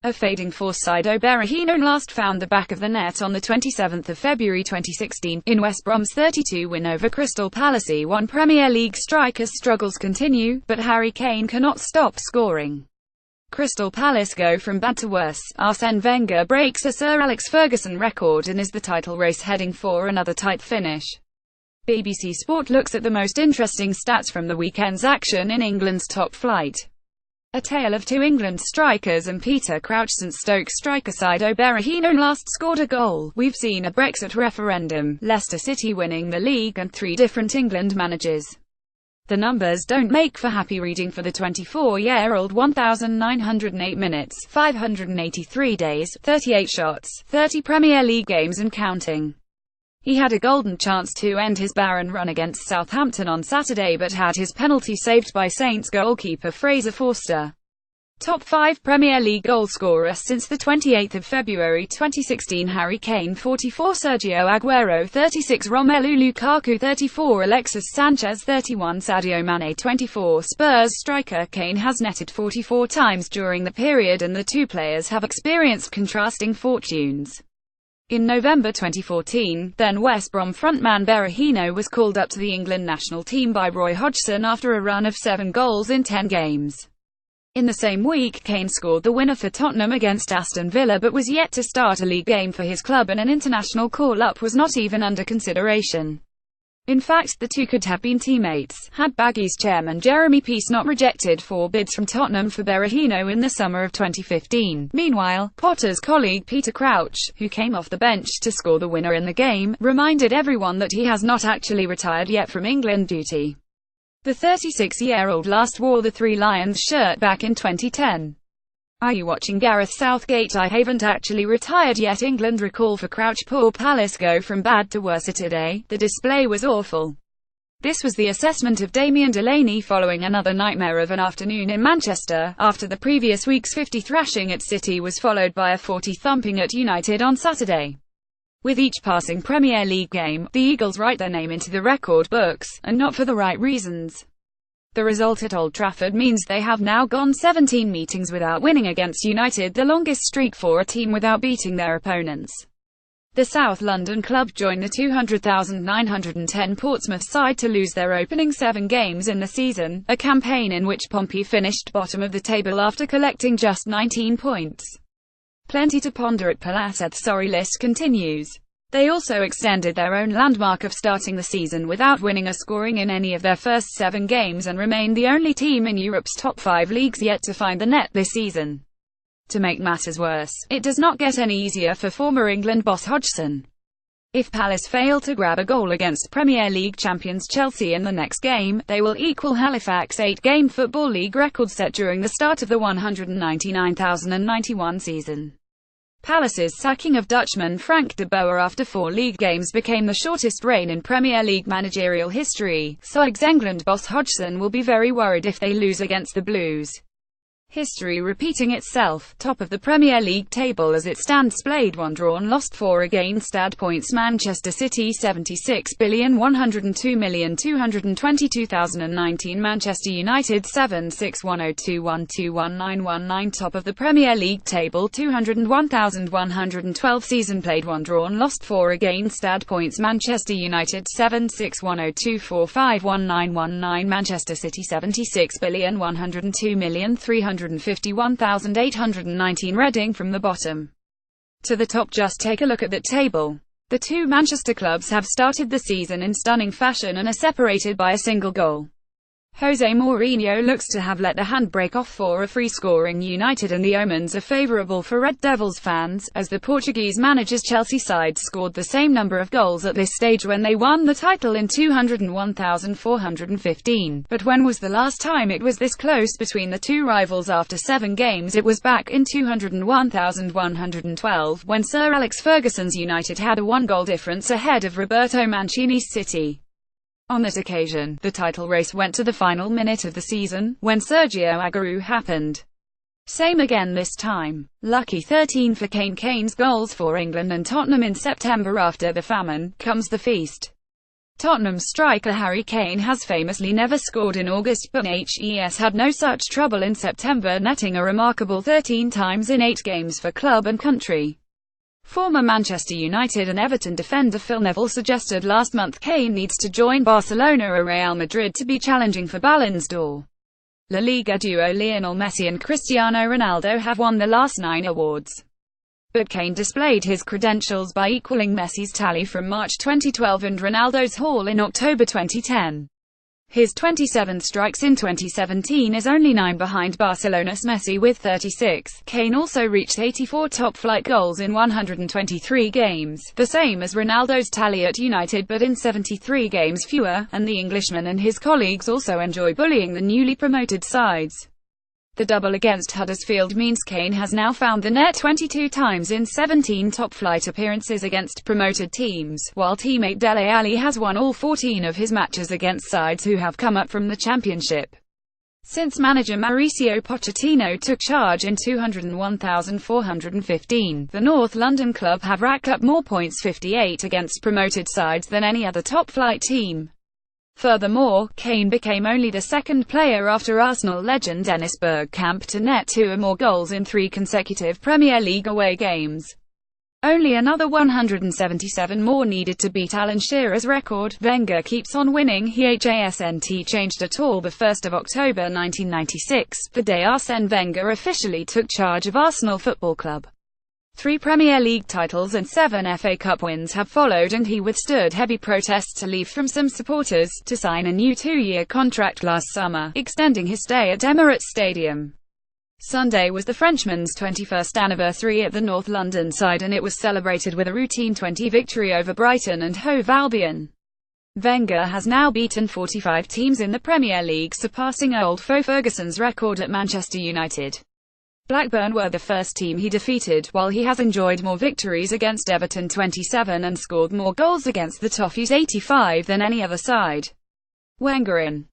A fading Forsydo Berahino last found the back of the net on the 27th of February 2016, in West Brom's 3-2 win over Crystal Palace. One Premier League striker's struggles continue, but Harry Kane cannot stop scoring. Crystal Palace go from bad to worse. Arsene Wenger breaks a Sir Alex Ferguson record and is the title race heading for another tight finish. BBC Sport looks at the most interesting stats from the weekend's action in England's top flight. A tale of two England strikers and Peter Crouch. Since Stoke striker Saido Berahino last scored a goal, we've seen a Brexit referendum, Leicester City winning the league, and 3 different England managers. The numbers don't make for happy reading for the 24-year-old. 1,908 minutes, 583 days, 38 shots, 30 Premier League games and counting. He had a golden chance to end his barren run against Southampton on Saturday, but had his penalty saved by Saints goalkeeper Fraser Forster. Top 5 Premier League goalscorer since the 28th of February 2016: Harry Kane 44, Sergio Aguero 36, Romelu Lukaku 34, Alexis Sanchez 31, Sadio Mane 24. Spurs striker Kane has netted 44 times during the period, and the two players have experienced contrasting fortunes. In November 2014, then West Brom frontman Berahino was called up to the England national team by Roy Hodgson after a run of 7 goals in 10 games. In the same week, Kane scored the winner for Tottenham against Aston Villa, but was yet to start a league game for his club, and an international call-up was not even under consideration. In fact, the two could have been teammates, had Baggies chairman Jeremy Peace not rejected 4 bids from Tottenham for Berahino in the summer of 2015. Meanwhile, Potter's colleague Peter Crouch, who came off the bench to score the winner in the game, reminded everyone that he has not actually retired yet from England duty. The 36-year-old last wore the Three Lions shirt back in 2010. "Are you watching Gareth Southgate? I haven't actually retired yet." England recall for Crouch. Poor Palace go from bad to worse today. The display was awful. This was the assessment of Damien Delaney following another nightmare of an afternoon in Manchester, after the previous week's 50 thrashing at City was followed by a 40 thumping at United on Saturday. With each passing Premier League game, the Eagles write their name into the record books, and not for the right reasons. The result at Old Trafford means they have now gone 17 meetings without winning against United, the longest streak for a team without beating their opponents. The South London club joined the 200,910 Portsmouth side to lose their opening 7 games in the season, a campaign in which Pompey finished bottom of the table after collecting just 19 points. Plenty to ponder at Palace. The sorry list continues. They also extended their own landmark of starting the season without winning or scoring in any of their first 7 games, and remain the only team in Europe's top 5 leagues yet to find the net this season. To make matters worse, it does not get any easier for former England boss Hodgson. If Palace fail to grab a goal against Premier League champions Chelsea in the next game, they will equal Halifax's 8-game Football League record set during the start of the 199,091 season. Palace's sacking of Dutchman Frank de Boer after 4 league games became the shortest reign in Premier League managerial history, so ex-England boss Hodgson will be very worried if they lose against the Blues. History repeating itself. Top of the Premier League table as it stands: played 1 drawn, lost 4 against add points. Manchester City 76,102,222,019. Manchester United 76,102,121,919. Top of the Premier League table: 201,112. Season played 1 drawn, lost 4 against add points. Manchester United 76,102,451,919. Manchester City 76,102,351,819. Reading from the bottom to the top. Just take a look at that table. The two Manchester clubs have started the season in stunning fashion and are separated by a single goal. Jose Mourinho looks to have let the handbrake off for a free-scoring United, and the omens are favourable for Red Devils fans, as the Portuguese manager's Chelsea side scored the same number of goals at this stage when they won the title in 201,415. But when was the last time it was this close between the two rivals after 7 games? It was back in 201,112, when Sir Alex Ferguson's United had a 1-goal difference ahead of Roberto Mancini's City. On that occasion, the title race went to the final minute of the season, when Sergio Aguero happened. Same again this time. Lucky 13 for Kane. Kane's goals for England and Tottenham in September. After the famine, comes the feast. Tottenham striker Harry Kane has famously never scored in August, but HES had no such trouble in September, netting a remarkable 13 times in 8 games for club and country. Former Manchester United and Everton defender Phil Neville suggested last month Kane needs to join Barcelona or Real Madrid to be challenging for Ballon d'Or. La Liga duo Lionel Messi and Cristiano Ronaldo have won the last 9 awards. But Kane displayed his credentials by equaling Messi's tally from March 2012 and Ronaldo's haul in October 2010. His 27 strikes in 2017 is only 9 behind Barcelona's Messi with 36. Kane also reached 84 top-flight goals in 123 games, the same as Ronaldo's tally at United but in 73 games fewer, and the Englishman and his colleagues also enjoy bullying the newly promoted sides. The double against Huddersfield means Kane has now found the net 22 times in 17 top-flight appearances against promoted teams, while teammate Dele Alli has won all 14 of his matches against sides who have come up from the Championship. Since manager Mauricio Pochettino took charge in 2001,415, the North London club have racked up more points, 58 against promoted sides, than any other top-flight team. Furthermore, Kane became only the second player after Arsenal legend Dennis Bergkamp to net 2 or more goals in 3 consecutive Premier League away games. Only another 177 more needed to beat Alan Shearer's record. Wenger keeps on winning. He hasn't changed at all. The 1st of October 1996, the day Arsene Wenger officially took charge of Arsenal Football Club. 3 Premier League titles and 7 FA Cup wins have followed, and he withstood heavy protests to leave from some supporters, to sign a new 2-year contract last summer, extending his stay at Emirates Stadium. Sunday was the Frenchman's 21st anniversary at the North London side, and it was celebrated with a routine 20 victory over Brighton and Hove Albion. Wenger has now beaten 45 teams in the Premier League, surpassing old foe Ferguson's record at Manchester United. Blackburn were the first team he defeated, while he has enjoyed more victories against Everton 27 and scored more goals against the Toffees 85 than any other side. Wenger in